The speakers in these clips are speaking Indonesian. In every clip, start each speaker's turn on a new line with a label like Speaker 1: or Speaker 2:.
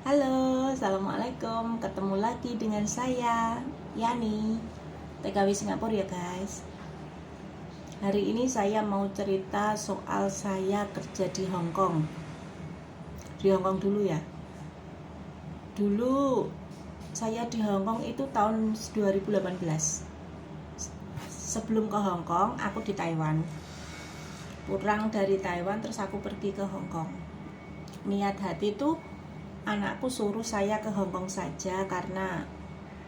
Speaker 1: Halo, assalamualaikum. Ketemu lagi dengan saya, Yani, TKW Singapura ya guys. Hari ini saya mau cerita soal saya kerja di Hong Kong. Di Hong Kong dulu ya. Dulu saya di Hong Kong itu tahun 2018. Sebelum ke Hong Kong, aku di Taiwan. Pulang dari Taiwan terus aku pergi ke Hong Kong. Niat hati tuh anakku suruh saya ke Hong Kong saja karena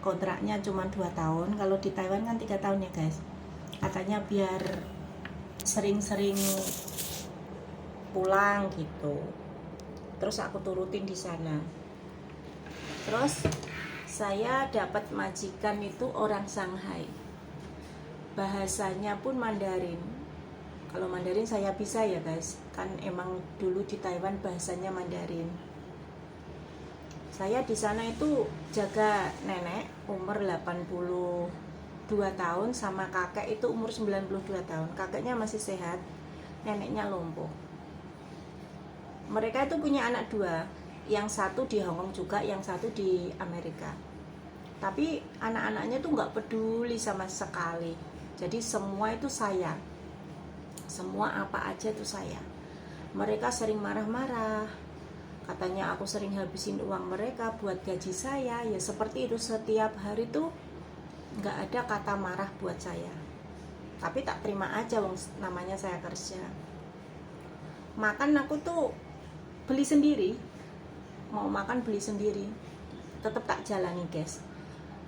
Speaker 1: kontraknya cuma 2 tahun. Kalau di Taiwan kan 3 tahun ya guys. Katanya biar sering-sering pulang gitu. Terus aku turutin di sana. Terus saya dapat majikan itu orang Shanghai. Bahasanya pun Mandarin. Kalau Mandarin saya bisa ya guys. Kan emang dulu di Taiwan bahasanya Mandarin. Saya di sana itu jaga nenek umur 82 tahun sama kakek itu umur 92 tahun. Kakeknya masih sehat, neneknya lumpuh. Mereka itu punya anak 2, yang satu di Hong Kong juga, yang satu di Amerika. Tapi anak-anaknya tuh nggak peduli sama sekali. Jadi semua itu saya. Semua apa aja itu saya. Mereka sering marah-marah. Katanya aku sering habisin uang mereka buat gaji saya. Ya seperti itu, setiap hari tuh nggak ada kata marah buat saya. Tapi tak terima aja, wong namanya saya kerja. Makan aku tuh beli sendiri. Mau makan beli sendiri. Tetap tak jalani guys.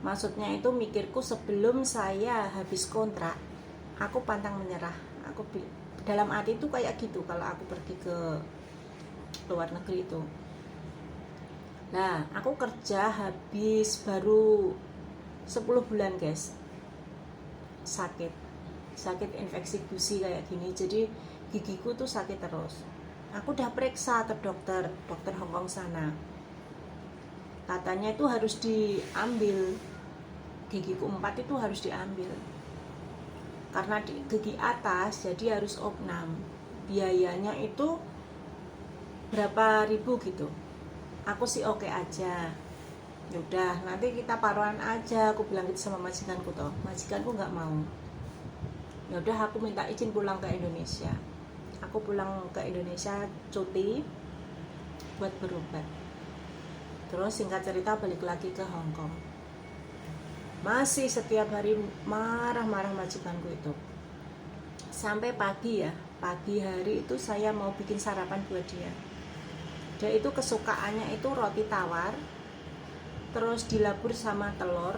Speaker 1: Maksudnya itu mikirku sebelum saya habis kontrak, aku pantang menyerah. Aku dalam hati itu kayak gitu kalau aku pergi ke luar negeri itu. Nah, aku kerja habis baru 10 bulan guys. Sakit infeksi gusi kayak gini. Jadi gigiku tuh sakit terus. Aku udah periksa ke dokter Hong Kong sana. Katanya itu harus diambil. Gigiku 4 itu harus diambil. Karena di gigi atas jadi harus opnam. Biayanya itu berapa ribu gitu. Aku sih oke aja. Yaudah, nanti kita paruan aja, aku bilang gitu sama majikanku toh. Majikanku nggak mau. Yaudah, aku minta izin pulang ke Indonesia. Aku pulang ke Indonesia cuti buat berobat. Terus singkat cerita balik lagi ke Hong Kong. Masih setiap hari marah-marah majikanku itu. Sampai pagi ya, pagi hari itu saya mau bikin sarapan buat dia. Dia itu kesukaannya itu roti tawar, terus dilabur sama telur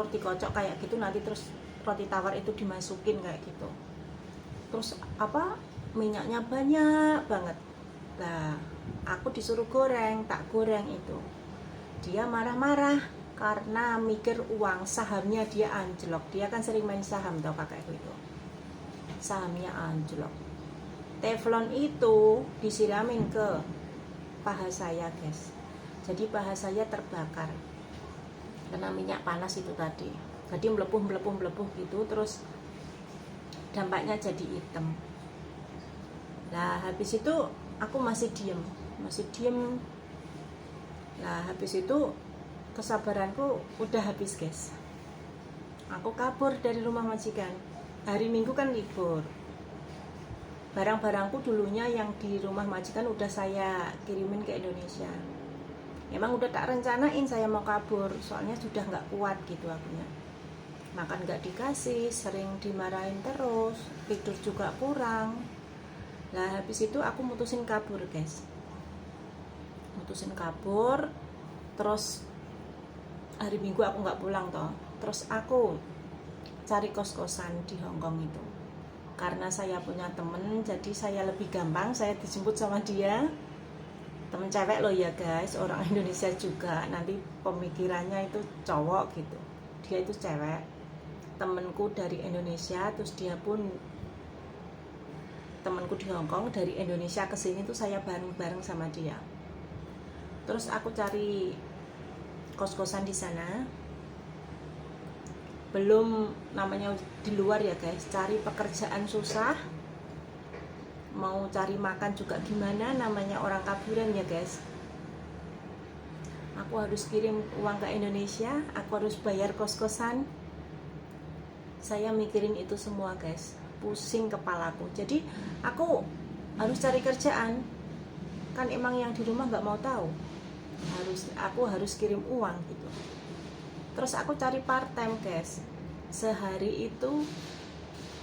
Speaker 1: dikocok kayak gitu, nanti terus roti tawar itu dimasukin kayak gitu. Terus minyaknya banyak banget. Nah, aku disuruh goreng, tak goreng itu. Dia marah-marah karena mikir uang sahamnya dia anjlok. Dia kan sering main saham tau kakakku itu. Sahamnya anjlok. Teflon itu disiramin ke paha saya guys. Jadi paha saya terbakar karena minyak panas itu tadi. Jadi melepuh gitu, terus dampaknya jadi hitam. Nah habis itu aku masih diem. Nah habis itu kesabaranku udah habis guys. Aku kabur dari rumah majikan. Hari Minggu kan libur. Barang-barangku dulunya yang di rumah majikan udah saya kirimin ke Indonesia. Emang udah tak rencanain saya mau kabur, soalnya sudah nggak kuat gitu akunya. Makan nggak dikasih, sering dimarahin terus, tidur juga kurang. Nah habis itu aku mutusin kabur guys. Terus hari Minggu aku nggak pulang toh. Terus aku cari kos-kosan di Hong Kong itu. Karena saya punya temen, jadi saya lebih gampang, saya dijemput sama dia. Temen cewek loh ya guys, orang Indonesia juga. Nanti pemikirannya itu cowok gitu. Dia itu cewek. Temenku dari Indonesia, terus dia pun temenku di Hong Kong dari Indonesia ke sini tuh saya bareng-bareng sama dia. Terus aku cari kos-kosan di sana. Belum namanya di luar ya guys, cari pekerjaan susah, mau cari makan juga gimana, namanya orang kaburan ya guys. aku harus kirim uang ke Indonesia, aku harus bayar kos-kosan. Saya mikirin itu semua guys, pusing kepalaku. Jadi aku harus cari kerjaan, kan emang yang di rumah nggak mau tahu, aku harus kirim uang gitu. Terus aku cari part time guys, sehari itu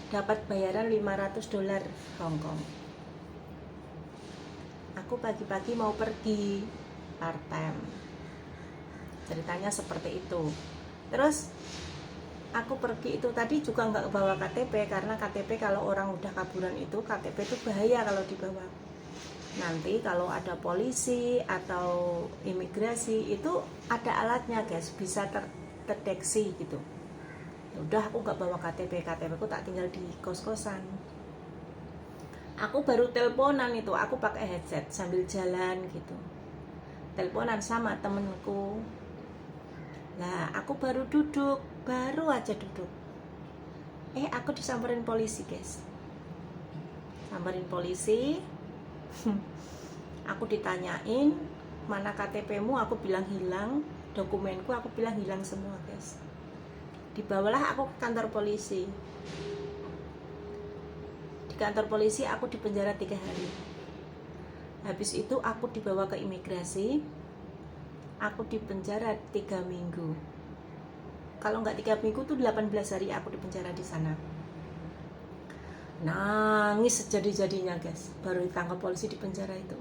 Speaker 1: dapat bayaran $500 Hongkong. Aku pagi-pagi mau pergi part time, ceritanya seperti itu. Terus aku pergi itu tadi juga nggak bawa KTP, karena KTP kalau orang udah kaburan itu KTP itu bahaya kalau dibawa. Nanti kalau ada polisi atau imigrasi itu ada alatnya guys, bisa terdeteksi gitu. Udah aku nggak bawa KTP aku tak tinggal di kos-kosan. Aku baru teleponan itu, aku pakai headset sambil jalan gitu, teleponan sama temenku. Nah aku baru aja duduk, aku disamperin polisi guys, samperin polisi. Aku ditanyain mana KTP-mu, aku bilang hilang, dokumenku aku bilang hilang semua guys. Dibawalah aku ke kantor polisi. Di kantor polisi aku dipenjara 3 hari. Habis itu aku dibawa ke imigrasi, aku dipenjara 3 minggu. Kalau nggak 3 minggu tuh 18 hari aku dipenjara di sana. Nangis sejadi-jadinya guys, baru ditangkap polisi di penjara itu.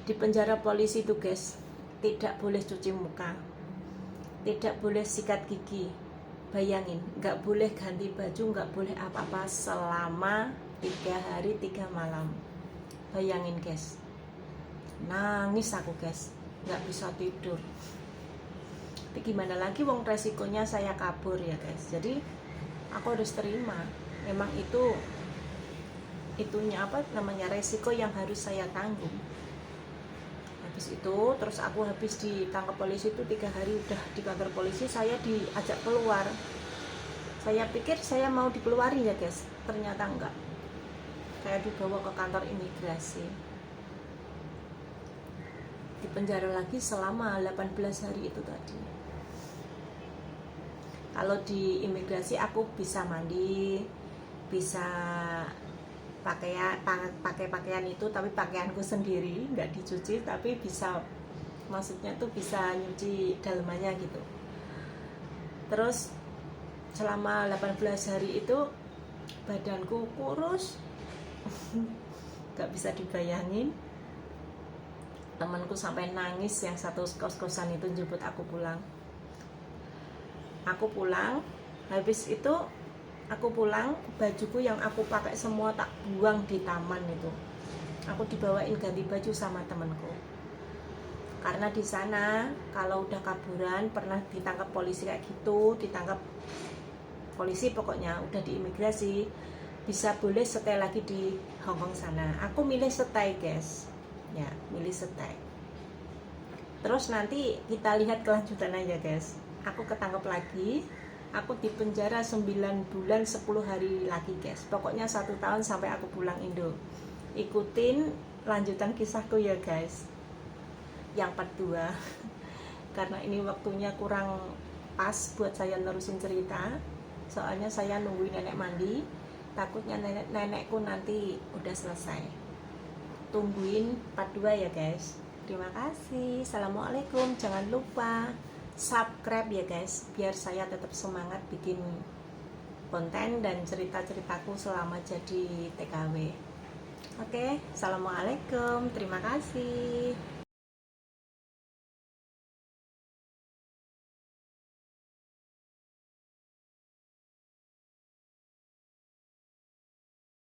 Speaker 1: Di penjara polisi itu guys, tidak boleh cuci muka, tidak boleh sikat gigi. Bayangin, nggak boleh ganti baju, nggak boleh apa-apa selama 3 hari 3 malam. Bayangin guys, nangis aku guys, nggak bisa tidur. Tapi gimana lagi, wong resikonya saya kabur ya guys. Jadi aku harus terima, memang itunya resiko yang harus saya tanggung. Habis itu terus aku habis ditangkap polisi itu 3 hari udah di kantor polisi, saya diajak keluar. Saya pikir saya mau dikeluarin ya guys, ternyata enggak. Saya dibawa ke kantor imigrasi, di penjara lagi selama 18 hari itu tadi. Kalau di imigrasi aku bisa mandi, bisa pakai pakaian itu, tapi pakaianku sendiri, nggak dicuci, tapi bisa, maksudnya tuh bisa nyuci dalemannya gitu. Terus selama 18 hari itu badanku kurus, nggak bisa dibayangin. Temanku sampai nangis, yang satu kos-kosan itu jemput aku pulang. Aku pulang, habis itu aku pulang, bajuku yang aku pakai semua tak buang di taman itu. Aku dibawain ganti baju sama temanku. Karena di sana kalau udah kaburan, pernah ditangkap polisi kayak gitu, ditangkap polisi pokoknya udah di imigrasi, bisa boleh stay lagi di Hongkong sana. Aku milih stay guys, ya milih stay. Terus nanti kita lihat kelanjutannya ya guys. Aku ketangkep lagi, aku dipenjara 9 bulan 10 hari lagi guys. Pokoknya 1 tahun sampai aku pulang Indo. Ikutin lanjutan kisahku ya guys, yang part 2. Karena ini waktunya kurang pas buat saya nerusin cerita, soalnya saya nungguin nenek mandi. Takutnya nenekku nanti udah selesai. Tungguin part 2 ya guys. Terima kasih. Assalamualaikum. Jangan lupa subscribe ya guys, biar saya tetap semangat bikin konten dan cerita-ceritaku selama jadi TKW. Oke, assalamualaikum, terima kasih.